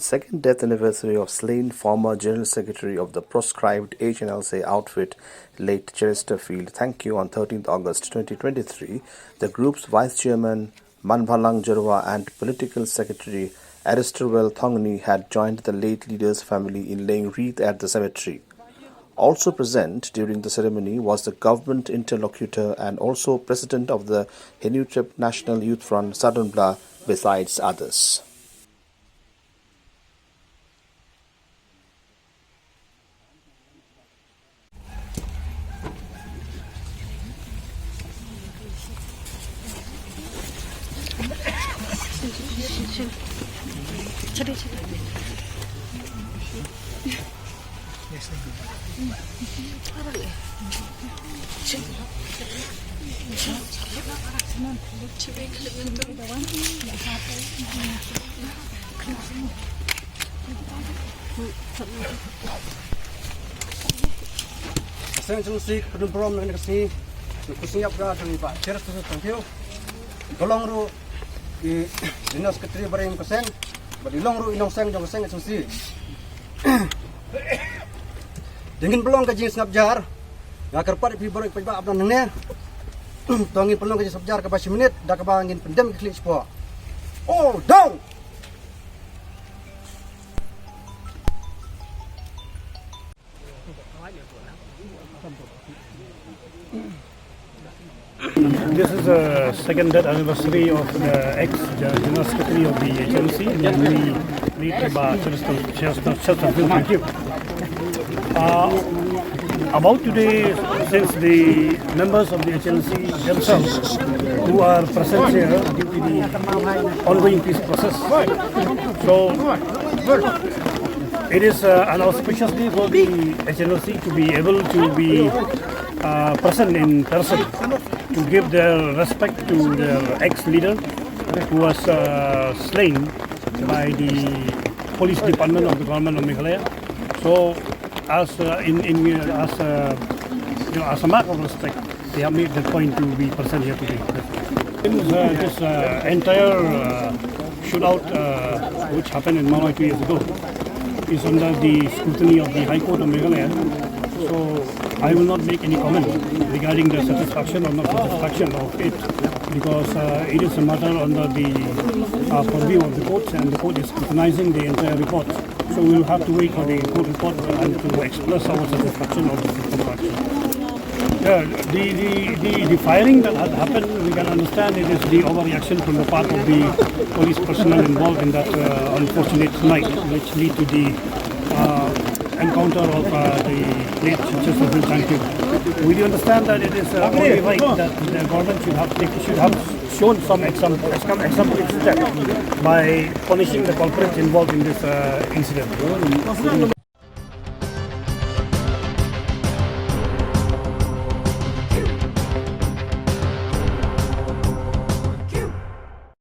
the second death anniversary of slain former General Secretary of the proscribed Hnlc outfit, late Cheristerfield Thangkhiew, on 13th August 2023, the group's Vice Chairman Manbhalang Jyrwa and Political Secretary Aristerwell Thongni had joined the late leader's family in laying wreath at the cemetery. Also present during the ceremony was the government interlocutor and also president of the Hnlc National Youth Front, Sadunbla, besides others. Hnlc penumpuran Hnlc kusiap dari Pak Cheristerfield Thangkhiew golong ru di dinas sekretari bareng kesen badilong ru inong seng jong seng Hnlc dingin belong kaji snapjar ngakar pat pi bareng pa abdan ngne tongin pelong kaji snapjar ka 20 menit dak bangin pendem klik spo all down. This is the second death anniversary of the ex-General Secretary of the Hnlc, namely late Cheristerfield Thangkhiew. About today, since the members of the Hnlc themselves who are present here due to the ongoing peace process, so it is an auspicious day for the Hnlc to be able to be present in person to give their respect to their ex-leader who was slain by the police department of the government of Meghalaya. So, as a mark of respect, they have made the point to be present here today. This entire shootout, which happened in Manbhalang 2 years ago, is under the scrutiny of the High Court of Meghalaya. So I will not make any comment regarding the satisfaction or not satisfaction of it, because it is a matter under the purview of the court, and the court is scrutinizing the entire report. So we will have to wait for the court report and to express our satisfaction or dissatisfaction. The firing that had happened, we can understand it is the overreaction from the part of the police personnel involved in that unfortunate night, which lead to the encounter of the late Cheristerfield Thangkhiew. We do understand that it is only right that the government should have shown some exemplary step by punishing the culprits involved in this incident.